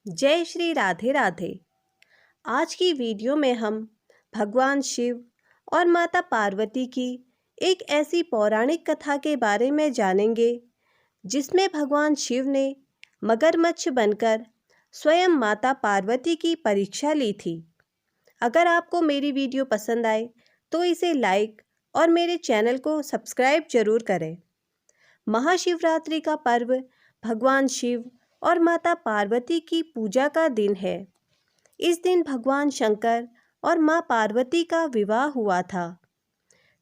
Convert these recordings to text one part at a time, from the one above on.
जय श्री राधे राधे। आज की वीडियो में हम भगवान शिव और माता पार्वती की एक ऐसी पौराणिक कथा के बारे में जानेंगे जिसमें भगवान शिव ने मगरमच्छ बनकर स्वयं माता पार्वती की परीक्षा ली थी। अगर आपको मेरी वीडियो पसंद आए तो इसे लाइक और मेरे चैनल को सब्सक्राइब जरूर करें। महाशिवरात्रि का पर्व भगवान शिव और माता पार्वती की पूजा का दिन है। इस दिन भगवान शंकर और माँ पार्वती का विवाह हुआ था।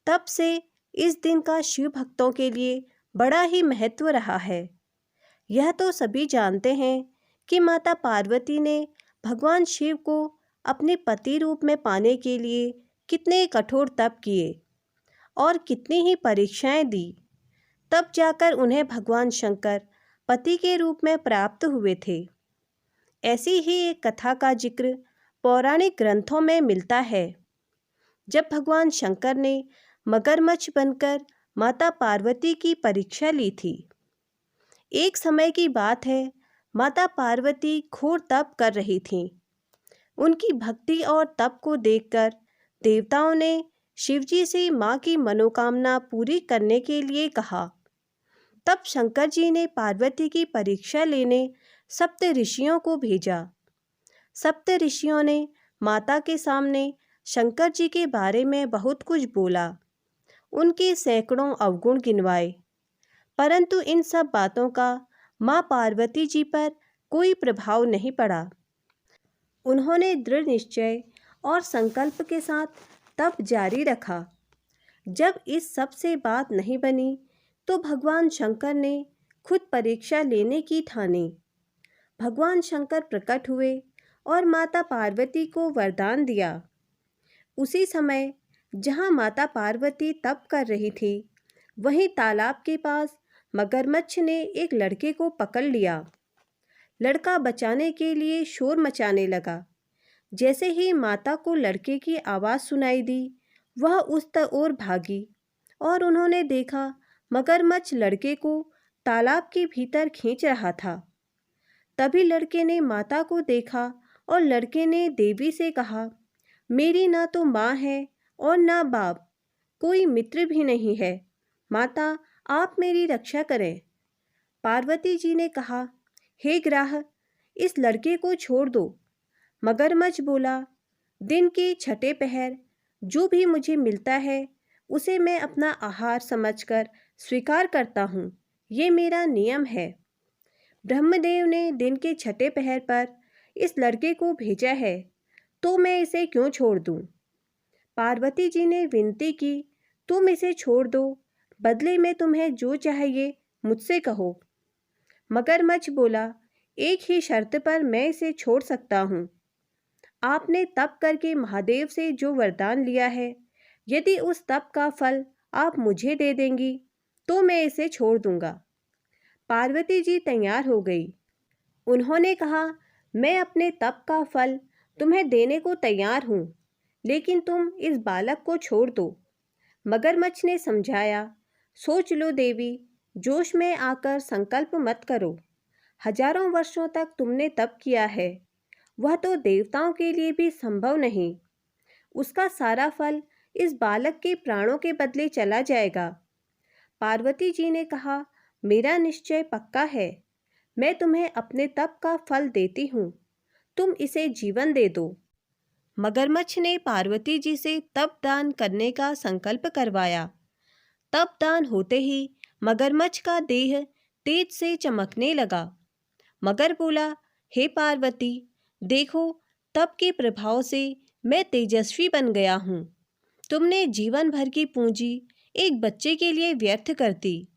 तब से इस दिन का शिव भक्तों के लिए बड़ा ही महत्व रहा है। यह तो सभी जानते हैं कि माता पार्वती ने भगवान शिव को अपने पति रूप में पाने के लिए कितने कठोर तप किए और कितनी ही परीक्षाएं दी। तब जाकर उन्हें भगवान शंकर पति के रूप में प्राप्त हुए थे। ऐसी ही एक कथा का जिक्र पौराणिक ग्रंथों में मिलता है। जब भगवान शंकर ने मगरमच्छ बनकर माता पार्वती की परीक्षा ली थी। एक समय की बात है, माता पार्वती घोर तप कर रही थीं। उनकी भक्ति और तप को देखकर देवताओं ने शिवजी से माँ की मनोकामना पूरी करने के लिए कहा। तब शंकर जी ने पार्वती की परीक्षा लेने सप्त ऋषियों को भेजा। सप्त ऋषियों ने माता के सामने शंकर जी के बारे में बहुत कुछ बोला, उनके सैकड़ों अवगुण गिनवाए, परंतु इन सब बातों का माँ पार्वती जी पर कोई प्रभाव नहीं पड़ा। उन्होंने दृढ़ निश्चय और संकल्प के साथ तप जारी रखा। जब इस सब से बात नहीं बनी तो भगवान शंकर ने खुद परीक्षा लेने की ठानी। भगवान शंकर प्रकट हुए और माता पार्वती को वरदान दिया। उसी समय जहाँ माता पार्वती तप कर रही थी, वहीं तालाब के पास मगरमच्छ ने एक लड़के को पकड़ लिया। लड़का बचाने के लिए शोर मचाने लगा। जैसे ही माता को लड़के की आवाज़ सुनाई दी, वह उस ओर भागी और उन्होंने देखा मगरमच्छ लड़के को तालाब के भीतर खींच रहा था। तभी लड़के ने माता को देखा और लड़के ने देवी से कहा, मेरी ना तो माँ है और ना बाप, कोई मित्र भी नहीं है। माता, आप मेरी रक्षा करें। पार्वती जी ने कहा, हे ग्राह, इस लड़के को छोड़ दो। मगरमच्छ बोला, दिन के छठे पहर जो भी मुझे मिलता है उसे मैं अपना आहार समझकर स्वीकार करता हूँ। ये मेरा नियम है। ब्रह्मदेव ने दिन के छठे पहर पर इस लड़के को भेजा है, तो मैं इसे क्यों छोड़ दूँ? पार्वती जी ने विनती की, तुम इसे छोड़ दो, बदले में तुम्हें जो चाहिए मुझसे कहो। मगरमच्छ बोला, एक ही शर्त पर मैं इसे छोड़ सकता हूँ। आपने तप करके महादेव से जो वरदान लिया है, यदि उस तप का फल आप मुझे दे देंगी तो मैं इसे छोड़ दूंगा। पार्वती जी तैयार हो गई। उन्होंने कहा, मैं अपने तप का फल तुम्हें देने को तैयार हूँ, लेकिन तुम इस बालक को छोड़ दो। मगरमच्छ ने समझाया, सोच लो देवी, जोश में आकर संकल्प मत करो। हजारों वर्षों तक तुमने तप किया है, वह तो देवताओं के लिए भी संभव नहीं। उसका सारा फल इस बालक के प्राणों के बदले चला जाएगा। पार्वती जी ने कहा, मेरा निश्चय पक्का है, मैं तुम्हें अपने तप का फल देती हूँ, तुम इसे जीवन दे दो। मगरमच्छ ने पार्वती जी से तप दान करने का संकल्प करवाया। तप दान होते ही मगरमच्छ का देह तेज से चमकने लगा। मगर बोला, हे पार्वती, देखो, तप के प्रभाव से मैं तेजस्वी बन गया हूँ। तुमने जीवन भर की पूंजी एक बच्चे के लिए व्यर्थ कर दी।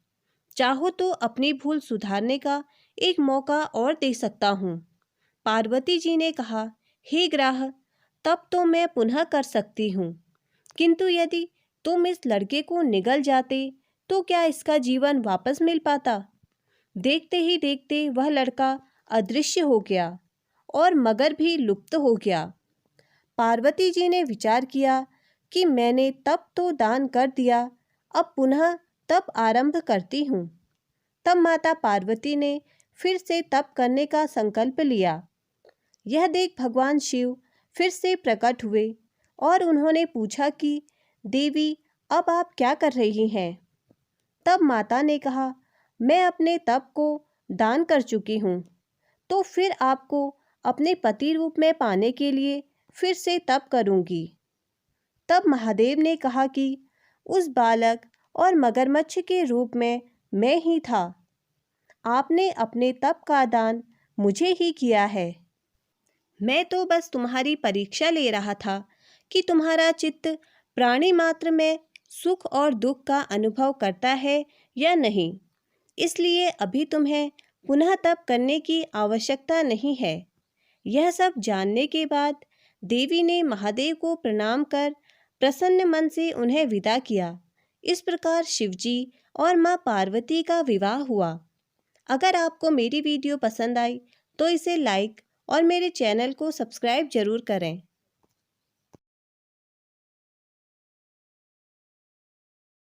चाहो तो अपनी भूल सुधारने का एक मौका और दे सकता हूँ। पार्वती जी ने कहा, हे ग्राह, तब तो मैं पुनः कर सकती हूँ, किंतु यदि तुम इस लड़के को निगल जाते तो क्या इसका जीवन वापस मिल पाता? देखते ही देखते वह लड़का अदृश्य हो गया और मगर भी लुप्त हो गया। पार्वती जी ने विचार किया कि मैंने तप तो दान कर दिया, अब पुनः तप आरंभ करती हूँ। तब माता पार्वती ने फिर से तप करने का संकल्प लिया। यह देख भगवान शिव फिर से प्रकट हुए और उन्होंने पूछा कि देवी, अब आप क्या कर रही हैं? तब माता ने कहा, मैं अपने तप को दान कर चुकी हूँ, तो फिर आपको अपने पति रूप में पाने के लिए फिर से तप करूँगी। तब महादेव ने कहा कि उस बालक और मगरमच्छ के रूप में मैं ही था। आपने अपने तप का दान मुझे ही किया है। मैं तो बस तुम्हारी परीक्षा ले रहा था कि तुम्हारा चित्त प्राणी मात्र में सुख और दुख का अनुभव करता है या नहीं। इसलिए अभी तुम्हें पुनः तप करने की आवश्यकता नहीं है। यह सब जानने के बाद देवी ने महादेव को प्रणाम कर प्रसन्न मन से उन्हें विदा किया। इस प्रकार शिवजी और माँ पार्वती का विवाह हुआ। अगर आपको मेरी वीडियो पसंद आई तो इसे लाइक और मेरे चैनल को सब्सक्राइब जरूर करें।